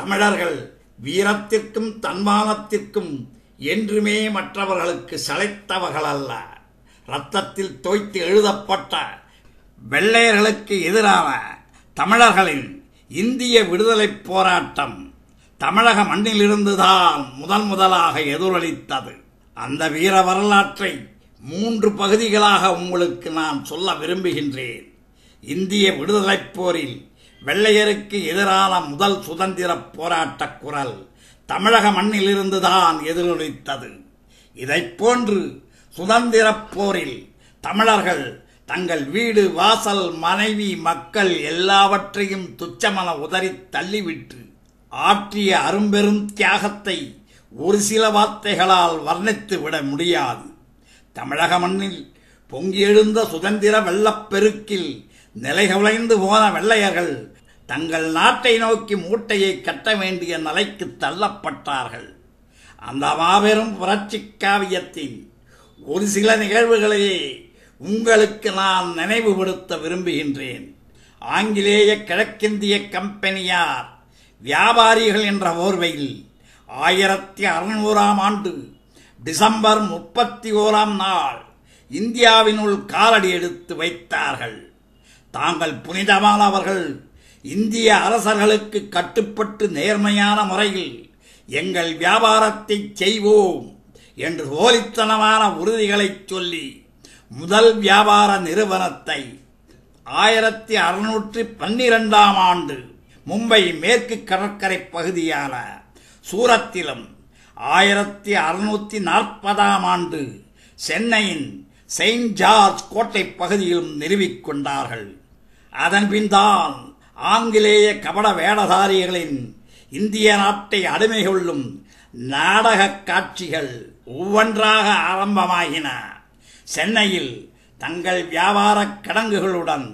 தமிழர்கள் வீரத்திற்கும் தன்மானத்திற்கும் என்றுமே மற்றவர்களுக்கு சளைத்தவர்கள் அல்ல. இரத்தத்தில் தோய்த்து எழுதப்பட்ட வெள்ளையர்களுக்கு எதிரான தமிழர்களின் இந்திய விடுதலைப் போராட்டம் தமிழக மண்ணிலிருந்துதான் முதலாக எதிரொலித்தது. அந்த வீர வரலாற்றை 3 பகுதிகளாக உங்களுக்கு நான் சொல்ல விரும்புகின்றேன். இந்திய விடுதலைப் போரில் வெள்ளையருக்கு எதிரான முதல் சுதந்திர போராட்ட குரல் தமிழக மண்ணிலிருந்துதான் எதிரொலித்தது. இதைப் போன்று சுதந்திர போரில் தமிழர்கள் தங்கள் வீடு, வாசல், மனைவி, மக்கள் எல்லாவற்றையும் துச்சமென உதறி தள்ளிவிட்டு ஆற்றிய அரும்பெரும் தியாகத்தை ஒரு சில வார்த்தைகளால் வர்ணித்து விட முடியாது. தமிழக மண்ணில் பொங்கியெழுந்த சுதந்திர வெள்ளப்பெருக்கில் நிலைகுலைந்து போன வெள்ளையர்கள் தங்கள் நாட்டை நோக்கி மூட்டையை கட்ட வேண்டிய நிலைக்கு தள்ளப்பட்டார்கள். அந்த மாபெரும் புரட்சி காவியத்தின் ஒரு சில நிகழ்வுகளையே உங்களுக்கு நான் நினைவுபடுத்த விரும்புகின்றேன். ஆங்கிலேய கிழக்கிந்திய கம்பெனியார் வியாபாரிகள் என்ற போர்வையில் 1600ஆம் ஆண்டு டிசம்பர் 31ஆம் நாள் இந்தியாவினுள் காலடி எடுத்து வைத்தார்கள். தாங்கள் புனிதமானவர்கள், இந்திய அரசர்களுக்கு கட்டுப்பட்டு நேர்மையான முறையில் எங்கள் வியாபாரத்தை செய்வோம் என்று போலித்தனமான உறுதிகளை சொல்லி முதல் வியாபார நிறுவனத்தை 1612ஆம் ஆண்டு மும்பை மேற்கு கடற்கரை பகுதியான சூரத்திலும் 1640ஆம் ஆண்டு சென்னையின் செயின்ட் ஜார்ஜ் கோட்டை பகுதியிலும் நிறுவிக்கொண்டார்கள். அதன்பின்தான் ஆங்கிலேய கபட வேடதாரிகளின் இந்திய நாட்டை அடிமை கொள்ளும் நாடக காட்சிகள் ஒவ்வொன்றாக ஆரம்பமாகின. சென்னையில் தங்கள் வியாபார கிடங்குகளுடன்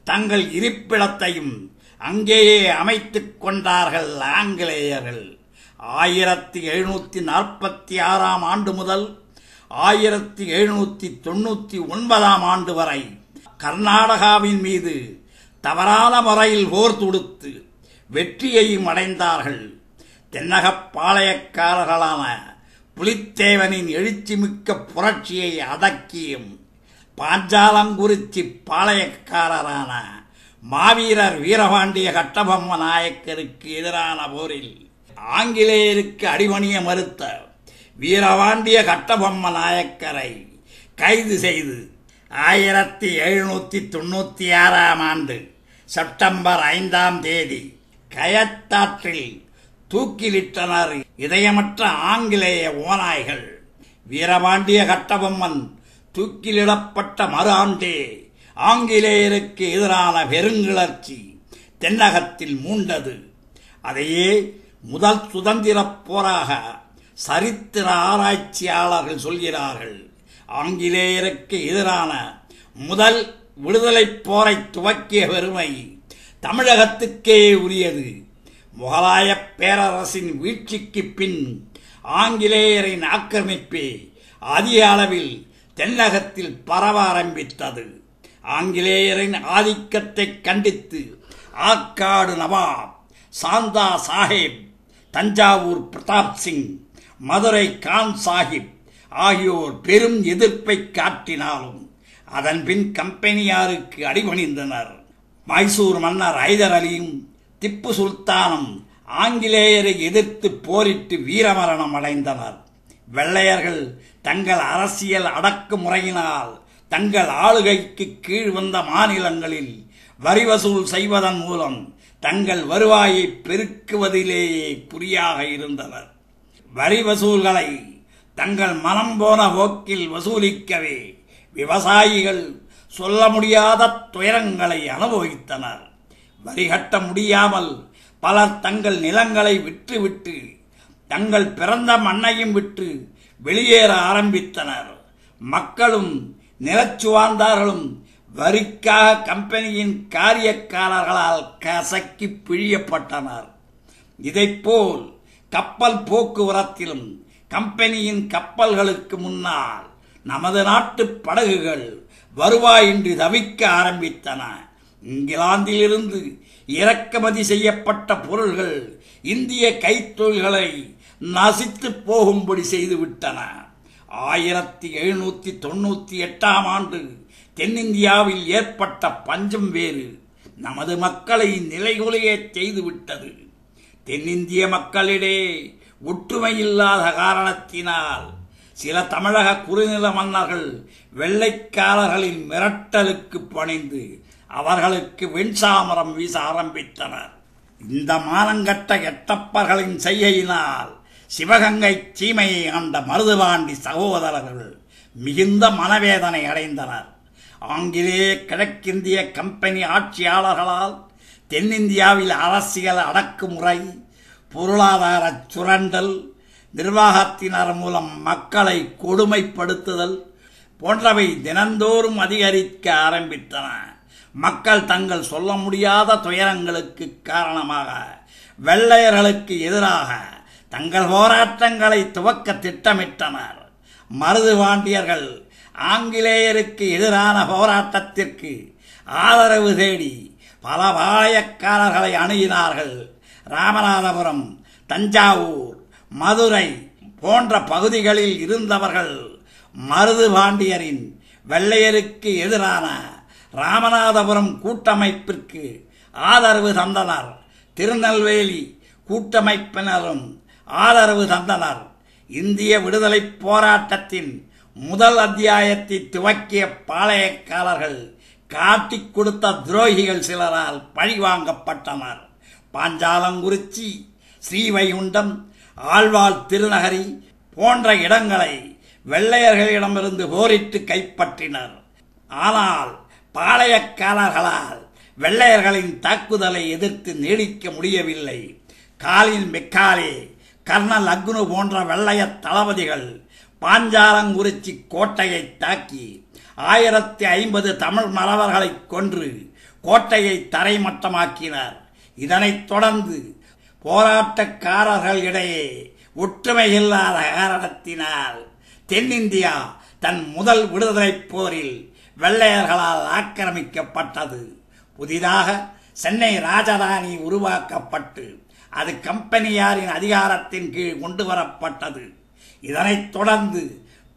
தங்கள் இருப்பிடத்தையும் அங்கேயே அமைத்துக் கொண்டார்கள் ஆங்கிலேயர்கள். 1746ஆம் ஆண்டு முதல் 1799ஆம் ஆண்டு வரை கர்நாடகாவின் மீது தவறான முறையில் போர் தொடுத்து வெற்றியையும் அடைந்தார்கள். தென்னகப் பாளையக்காரர்களான புலித்தேவனின் எழுச்சிமிக்க புரட்சியை அடக்கியும் பாஞ்சாலங்குறிச்சி பாளையக்காரரான மாவீரர் வீரபாண்டிய கட்டபொம்ம நாயக்கருக்கு எதிரான போரில் ஆங்கிலேயருக்கு அடிபணிய மறுத்த வீரபாண்டிய கட்டபொம்ம நாயக்கரை கைது செய்து 1796ஆம் ஆண்டு செப்டம்பர் 5ஆம் தேதி கயத்தாற்றில் தூக்கிலிட்டனர் இதயமற்ற ஆங்கிலேய ஓநாய்கள். வீரபாண்டிய கட்டபொம்மன் தூக்கிலிடப்பட்ட மறு ஆண்டே ஆங்கிலேயருக்கு எதிரான பெருங்கிளர்ச்சி தென்னகத்தில் மூண்டது. அதையே முதல் சுதந்திர போராக சரித்திர ஆராய்ச்சியாளர்கள் சொல்கிறார்கள். ஆங்கிலேயருக்கு எதிரான முதல் விடுதலைப் போரை துவக்கிய பெருமை தமிழகத்துக்கே உரியது. முகலாய பேரரசின் வீழ்ச்சிக்கு பின் ஆங்கிலேயரின் ஆக்கிரமிப்பே அதிக அளவில் தென்னகத்தில் பரவ ஆரம்பித்தது. ஆங்கிலேயரின் ஆதிக்கத்தை கண்டித்து ஆற்காடு நவாப், சாந்தா சாஹிப், தஞ்சாவூர் பிரதாப் சிங், மதுரை கான் சாஹிப் ஆகியோர் பெரும் எதிர்ப்பை காட்டினாலும் அதன்பின் கம்பெனியாருக்கு அடிபணிந்தனர். மைசூர் மன்னர் ஹைதர் அலியும் திப்பு சுல்தானும் ஆங்கிலேயரை எதிர்த்து போரிட்டு வீரமரணம் அடைந்தனர். வெள்ளையர்கள் தங்கள் அரசியல் அடக்குமுறையினால் தங்கள் ஆளுகைக்கு கீழ் வந்த மாநிலங்களில் வரி வசூல் செய்வதன் மூலம் தங்கள் வருவாயை பெருக்குவதிலேயே குறியாக இருந்தனர். வரி வசூல்களை தங்கள் மனம் போன போக்கில் வசூலிக்கவே விவசாயிகள் சொல்ல முடியாத துயரங்களை அனுபவித்தனர். வரி கட்ட முடியாமல் பலர் தங்கள் நிலங்களை விற்றுவிட்டு தங்கள் பிறந்த மண்ணையும் விட்டு வெளியேற ஆரம்பித்தனர். மக்களும் நிலச்சுவார்ந்தார்களும் வரிக்காக கம்பெனியின் காரியக்காரர்களால் கசக்கி பிழியப்பட்டனர். இதைப்போல் கப்பல் போக்குவரத்திலும் கம்பெனியின் கப்பல்களுக்கு முன்னால் நமது நாட்டு படகுகள் வருவாயின்றி தவிக்க ஆரம்பித்தன. இங்கிலாந்திலிருந்து இறக்குமதி செய்யப்பட்ட பொருள்கள் இந்திய கைத்தொழில்களை நசித்து போகும்படி செய்துவிட்டன. 1798ஆம் ஆண்டு தென்னிந்தியாவில் ஏற்பட்ட பஞ்சம் வேறு நமது மக்களை நிலைகுலைய செய்துவிட்டது. தென்னிந்திய மக்களிடையே ஒற்றுமை இல்லாத காரணத்தினால் சில தமிழக குறுநில மன்னர்கள் வெள்ளைக்காரர்களின் மிரட்டலுக்கு பணிந்து அவர்களுக்கு வெண்சாமரம் வீச ஆரம்பித்தனர். இந்த மானங்கட்ட எட்டப்பர்களின் செய்கையினால் சிவகங்கை சீமையை ஆண்ட மருதுபாண்டி சகோதரர்கள் மிகுந்த மனவேதனை அடைந்தனர். ஆங்கிலேய கிழக்கிந்திய கம்பெனி ஆட்சியாளர்களால் தென்னிந்தியாவில் அரசியல் அடக்குமுறை, பொருளாதார சுரண்டல், நிர்வாகத்தினர் மூலம் மக்களை கொடுமைப்படுத்துதல் போன்றவை தினந்தோறும் அதிகரிக்க ஆரம்பித்தன. மக்கள் தங்கள் சொல்ல முடியாத துயரங்களுக்கு காரணமாக வெள்ளையர்களுக்கு எதிராக தங்கள் போராட்டங்களை துவக்க திட்டமிட்டனர். மருதுபாண்டியர்கள் ஆங்கிலேயருக்கு எதிரான போராட்டத்திற்கு ஆதரவு தேடி பல பாளையக்காரர்களை அணுகினார்கள். ராமநாதபுரம், தஞ்சாவூர், மதுரை போன்ற பகுதிகளில் இருந்தவர்கள் மருதுபாண்டியரின் வெள்ளையருக்கு எதிரான ராமநாதபுரம் கூட்டமைப்பிற்கு ஆதரவு தந்தனர். திருநெல்வேலி கூட்டமைப்பினரும் ஆதரவு தந்தனர். இந்திய விடுதலை போராட்டத்தின் முதல் அத்தியாயத்தை துவக்கிய பாளையக்காரர்கள் காட்டிக் கொடுத்த துரோகிகள் சிலரால் பழிவாங்கப்பட்டனர். பாஞ்சாலங்குறிச்சி, ஸ்ரீவைகுண்டம், ஆழ்வாள் திருநகரி போன்ற இடங்களை வெள்ளையர்களிடமிருந்து போரிட்டு கைப்பற்றினர். ஆனால் பாளையக்காரர்களால் வெள்ளையர்களின் தாக்குதலை எதிர்த்து நீடிக்க முடியவில்லை. காலின் மெக்காலே, கர்னல் அக்னு போன்ற வெள்ளைய தளபதிகள் பாஞ்சாலங்குறிச்சி கோட்டையை தாக்கி 1050 தமிழ் மறவர்களை கொன்று கோட்டையை தரைமட்டமாக்கினர். இதனைத் தொடர்ந்து போராட்டக்காரர்களிடையே ஒற்றுமை இல்லாத காரணத்தினால் தென்னிந்தியா தன் முதல் விடுதலை போரில் வெள்ளையர்களால் ஆக்கிரமிக்கப்பட்டது. புதிதாக சென்னை ராஜதானி உருவாக்கப்பட்டு அது கம்பெனியாரின் அதிகாரத்தின் கீழ் கொண்டு வரப்பட்டது. இதனைத் தொடர்ந்து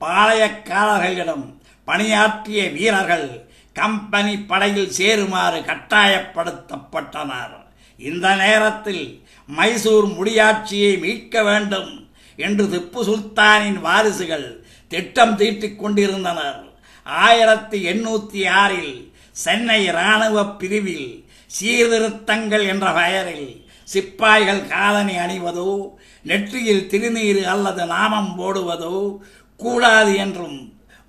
பாளையக்காரர்களிடம் பணியாற்றிய வீரர்கள் கம்பெனி படையில் சேருமாறு கட்டாயப்படுத்தப்பட்டனர். இந்த நேரத்தில் மைசூர் முடியாட்சியை மீட்க வேண்டும் என்று திப்பு சுல்தானின் வாரிசுகள் திட்டம் தீட்டிக் கொண்டிருந்தனர். 1806 சென்னை இராணுவ பிரிவில் சீர்திருத்தங்கள் என்ற பெயரில் சிப்பாய்கள் காலணி அணிவதோ, நெற்றியில் திருநீர் அல்லது நாமம் போடுவதோ கூடாது என்றும்,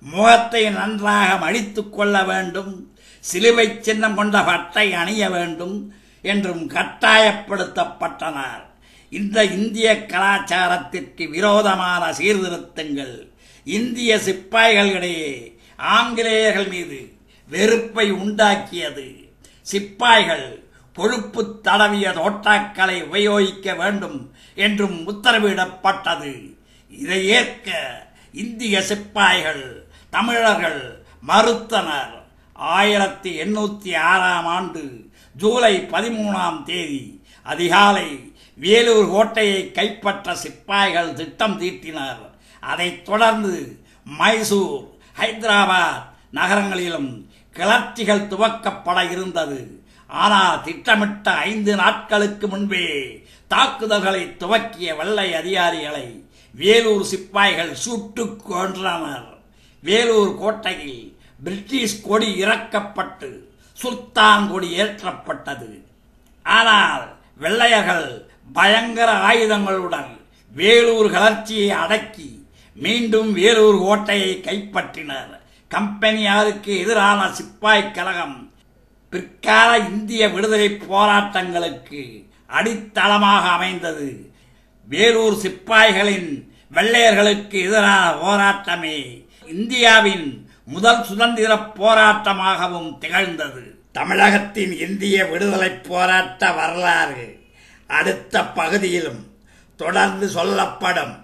முகத்தை நன்றாக மடித்துக் கொள்ள வேண்டும், சிலுவை சின்னம் கொண்ட பட்டை அணிய வேண்டும் என்றும் கட்டாயப்படுத்தப்பட்டனர். இந்த இந்திய கலாச்சாரத்திற்கு விரோதமான சீர்திருத்தங்கள் இந்திய சிப்பாய்களிடையே ஆங்கிலேயர்கள் மீது வெறுப்பை உண்டாக்கியது. சிப்பாய்கள் கொழுப்பு தடவிய தோட்டாக்களை உபயோகிக்க வேண்டும் என்றும் உத்தரவிடப்பட்டது. இதை ஏற்க இந்திய சிப்பாய்கள் தமிழர்கள் மறுத்தனர். 1806ஆம் ஆண்டு ஜூலை 13ஆம் தேதி அதிகாலை வேலூர் கோட்டையை கைப்பற்ற சிப்பாய்கள் திட்டம் தீட்டினர். அதைத் தொடர்ந்து மைசூர், ஹைதராபாத் நகரங்களிலும் கிளர்ச்சிகள் துவக்கப்பட இருந்தது. ஆனால் திட்டமிட்ட 5 நாட்களுக்கு முன்பே தாக்குதல்களை துவக்கிய வெள்ளை அதிகாரிகளை வேலூர் சிப்பாய்கள் சுட்டுக் கொன்றனர். வேலூர் கோட்டையில் பிரிட்டிஷ் கொடி இறக்கப்பட்டு சுல்தான் கொடி ஏற்றப்பட்டது. ஆனால் வெள்ளையர்கள் பயங்கர ஆயுதங்களுடன் வேலூர் கிளர்ச்சியை அடக்கி மீண்டும் வேலூர் கோட்டையை கைப்பற்றினர். கம்பெனியாருக்கு எதிரான சிப்பாய் கழகம் பிற்கால இந்திய விடுதலை போராட்டங்களுக்கு அடித்தளமாக அமைந்தது. வேலூர் சிப்பாய்களின் வெள்ளையர்களுக்கு எதிரான போராட்டமே இந்தியாவின் முதல் சுதந்திர போராட்டமாகவும் திகழ்ந்தது. தமிழகத்தின் இந்திய விடுதலை போராட்ட வரலாறு அடுத்த பகுதியிலும் தொடர்ந்து சொல்லப்படும்.